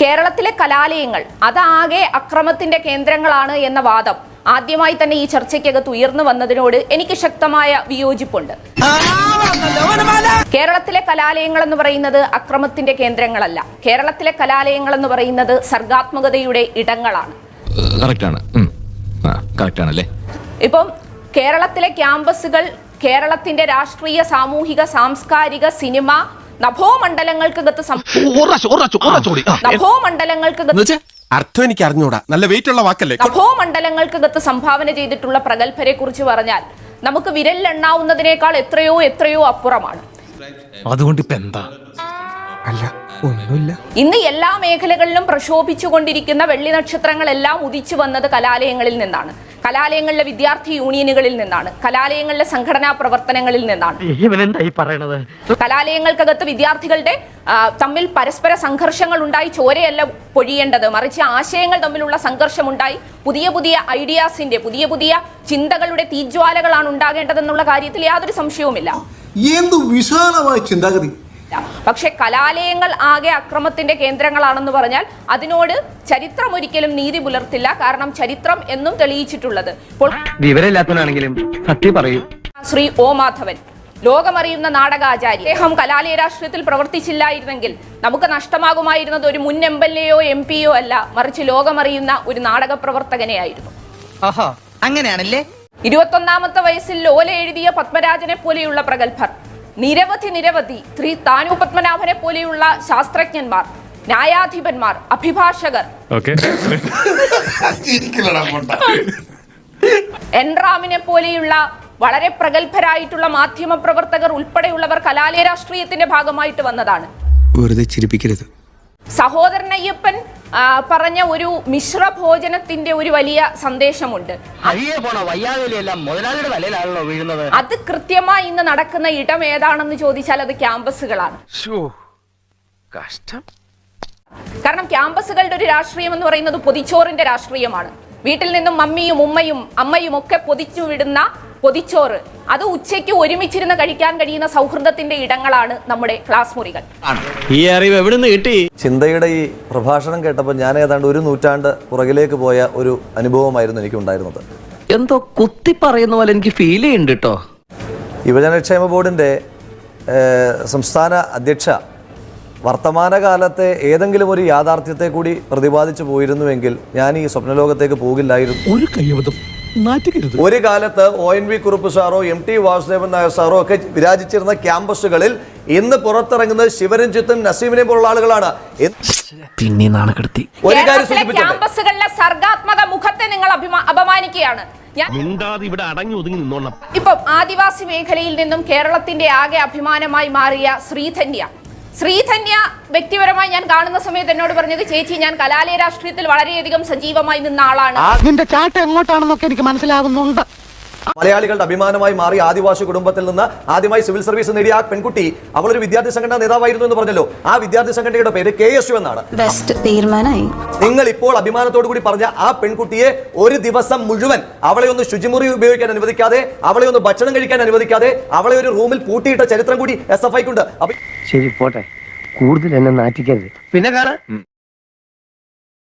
കേരളത്തിലെ കലാലയങ്ങൾ അതാകെ അക്രമത്തിന്റെ കേന്ദ്രങ്ങളാണ് എന്ന വാദം ആദ്യമായി തന്നെ ഈ ചർച്ചയ്ക്കകത്ത് ഉയർന്നു വന്നതിനോട് എനിക്ക് ശക്തമായ വിയോജിപ്പുണ്ട്. കേരളത്തിലെ കലാലയങ്ങൾ എന്ന് പറയുന്നത് അക്രമത്തിന്റെ കേന്ദ്രങ്ങളല്ല. കേരളത്തിലെ കലാലയങ്ങൾ എന്ന് പറയുന്നത് സർഗാത്മകതയുടെ ഇടങ്ങളാണ്. ഇപ്പം കേരളത്തിലെ ക്യാമ്പസുകൾ കേരളത്തിന്റെ രാഷ്ട്രീയ, സാമൂഹിക, സാംസ്കാരിക, സിനിമ നഭോമണ്ഡലങ്ങൾക്കകത്ത് അർത്ഥം എനിക്ക് അറിഞ്ഞൂടാ, നല്ല വെയിറ്റ് ഉള്ള വാക്കല്ലേ. നഭോമണ്ഡലങ്ങൾക്കകത്ത് സംഭാവന ചെയ്തിട്ടുള്ള പ്രഗത്ഭരെ കുറിച്ച് പറഞ്ഞാൽ നമുക്ക് വിരലിലെണ്ണാവുന്നതിനേക്കാൾ എത്രയോ എത്രയോ അപ്പുറമാണ്. അതുകൊണ്ട് ഇപ്പൊ എന്താ? അല്ല, ഒന്നുമില്ല. ഇന്ന് എല്ലാ മേഖലകളിലും പ്രക്ഷോഭിച്ചുകൊണ്ടിരിക്കുന്ന വെള്ളി നക്ഷത്രങ്ങളെല്ലാം ഉദിച്ചു വന്നത് കലാലയങ്ങളിൽ നിന്നാണ്, കലാലയങ്ങളിലെ വിദ്യാർത്ഥി യൂണിയനുകളിൽ നിന്നാണ്, കലാലയങ്ങളിലെ സംഘടനാ പ്രവർത്തനങ്ങളിൽ നിന്നാണ്. കലാലയങ്ങൾക്കകത്ത് വിദ്യാർത്ഥികളുടെ തമ്മിൽ പരസ്പര സംഘർഷങ്ങൾ ഉണ്ടായി ചോരയല്ല പൊഴിയേണ്ടത്, മറിച്ച് ആശയങ്ങൾ തമ്മിലുള്ള സംഘർഷമുണ്ടായി പുതിയ പുതിയ ഐഡിയാസിന്റെ, പുതിയ പുതിയ ചിന്തകളുടെ തീജ്വാലകളാണ് ഉണ്ടാകേണ്ടതെന്നുള്ള കാര്യത്തിൽ യാതൊരു സംശയവുമില്ല. എന്ത് വിശാലമായ ചിന്താഗതി! പക്ഷെ കലാലയങ്ങൾ ആകെ അക്രമത്തിന്റെ കേന്ദ്രങ്ങളാണെന്ന് പറഞ്ഞാൽ അതിനോട് ചരിത്രം ഒരിക്കലും നീതി പുലർത്തില്ല. കാരണം ചരിത്രം എന്നും തെളിയിച്ചിട്ടുള്ളത് വിവരമില്ലാത്തവനാണെങ്കിലും സത്യം പറയൂ. ശ്രീ ഒ മാധവൻ ലോകമറിയുന്ന നാടകാചാര്യ, അദ്ദേഹം കലാലയ രാഷ്ട്രീയത്തിൽ പ്രവർത്തിച്ചില്ലായിരുന്നെങ്കിൽ നമുക്ക് നഷ്ടമാകുമായിരുന്നത് ഒരു മുൻ MLA-യോ MP-യോ അല്ല, മറിച്ച് ലോകമറിയുന്ന ഒരു നാടക പ്രവർത്തകനെയായിരുന്നു. അങ്ങനെയാണല്ലേ. 21ാമത്തെ വയസ്സിൽ ലോല എഴുതിയ പത്മരാജനെ പോലെയുള്ള പ്രഗത്ഭർ, നിരവധി ശ്രീ താനു പത്മനാഭനെ പോലെയുള്ള ശാസ്ത്രജ്ഞന്മാർ, ന്യായാധിപന്മാർ, അഭിഭാഷകർ, എൻ റാമിനെ പോലെയുള്ള വളരെ പ്രഗത്ഭരായിട്ടുള്ള മാധ്യമ പ്രവർത്തകർ ഉൾപ്പെടെയുള്ളവർ കലാലയ രാഷ്ട്രീയത്തിന്റെ ഭാഗമായിട്ട് വന്നതാണ്. വെറുതെ ചിരിപ്പിക്കരുത്. സഹോദരൻ അയ്യപ്പൻ പറഞ്ഞ ഒരു മിശ്രഭോജനത്തിന്റെ ഒരു വലിയ സന്ദേശമുണ്ട്. അത് കൃത്യമായി ഇന്ന് നടക്കുന്ന ഇടം ഏതാണെന്ന് ചോദിച്ചാൽ അത് ക്യാമ്പസുകളാണ്. കാരണം ക്യാമ്പസുകളുടെ ഒരു രാഷ്ട്രീയം എന്ന് പറയുന്നത് പൊതിച്ചോറിന്റെ രാഷ്ട്രീയമാണ്. വീട്ടിൽ നിന്നും മമ്മിയും ഉമ്മയും അമ്മയും ഒക്കെ പൊതിച്ചു വിടുന്ന പൊതിച്ചോറ്, അത് ഉച്ചയ്ക്ക് ഒരുമിച്ചിരുന്ന് കഴിക്കാൻ കഴിയുന്ന സൗഹൃദത്തിന്റെ ഇടങ്ങളാണ് നമ്മുടെ ക്ലാസ് മുറികൾ. ഈ അറിവ് എവിടുന്ന് കിട്ടി? ചിന്തയുടെ ഈ പ്രഭാഷണം കേട്ടപ്പോൾ ഞാൻ ഏതാണ്ട് ഒരു നൂറ്റാണ്ട് പുറകിലേക്ക് പോയ ഒരു അനുഭവമായിരുന്നു എനിക്ക് ഉണ്ടായിരുന്നത്. എന്തോ കുത്തി പറയുന്ന പോലെ എനിക്ക് ഫീൽ ചെയ്യുന്നുണ്ട് കേട്ടോ. യുവജനക്ഷേമ ബോർഡിന്റെ സംസ്ഥാന അധ്യക്ഷ വർത്തമാനകാലത്തെ ഏതെങ്കിലും ഒരു യാഥാർത്ഥ്യത്തെ കൂടി പ്രതിപാദിച്ചു പോയിരുന്നുവെങ്കിൽ ഞാൻ ഈ സ്വപ്നലോകത്തേക്ക് പോകില്ലായിരുന്നു. ഒരു കയ്യബദ്ധം നാറ്റിക്കരുത്. ഒരു കാലത്ത് ONV കുറുപ്പ് സാറോ MT വാസുദേവൻ നായർ സാറോ ഒക്കെ വിരാജിച്ചിരുന്ന ക്യാമ്പസുകളിൽ ഇന്ന് പുറത്തിറങ്ങുന്നത് ശിവരഞ്ജിത്തും നസീമിനെയും പോലുള്ള ആളുകളാണ്. പിന്നെ നാണക്കെടുത്തി. ക്യാമ്പസുകളിലെ സർഗാത്മക മുഖത്തെ നിങ്ങൾ അപമാനിക്കുകയാണ്. ഇപ്പം ആദിവാസി മേഖലയിൽ നിന്നും കേരളത്തിന്റെ ആകെ അഭിമാനമായി മാറിയ ശ്രീധന്യ വ്യക്തിപരമായി ഞാൻ കാണുന്ന സമയത്ത് എന്നോട് പറഞ്ഞത്, ചേച്ചി ഞാൻ കലാലയ രാഷ്ട്രീയത്തിൽ വളരെയധികം സജീവമായി നിന്ന ആളാണ്. നിന്റെ ചാട്ട എങ്ങോട്ടാണെന്നൊക്കെ എനിക്ക് മനസ്സിലാകുന്നുണ്ട്. മലയാളികളുടെ അഭിമാനമായി മാറി ആദിവാസി കുടുംബത്തിൽ നിന്ന് ആദ്യമായി സിവിൽ സർവീസ് നേടിയ ആ പെൺകുട്ടി, അവളൊരു വിദ്യാർത്ഥി സംഘടനാ നേതാവായിരുന്നു എന്ന് പറഞ്ഞല്ലോ. ആ വിദ്യാർത്ഥി സംഘടനയുടെ പേര് KSU എന്നാണ്. നിങ്ങൾ ഇപ്പോൾ അഭിമാനത്തോടു കൂടി പറഞ്ഞ ആ പെൺകുട്ടിയെ ഒരു ദിവസം മുഴുവൻ അവളെ ഒന്ന് ശുചിമുറി ഉപയോഗിക്കാൻ അനുവദിക്കാതെ, അവളെ ഒന്ന് ഭക്ഷണം കഴിക്കാൻ അനുവദിക്കാതെ, അവളെ ഒരു റൂമിൽ പൂട്ടിയിട്ട ചരിത്രം കൂടി SFIക്കുണ്ട്. ശരി, പോട്ടെ, കൂടുതൽ എന്നെ നാറ്റിക്കരുത്. പിന്നെ കാണാം.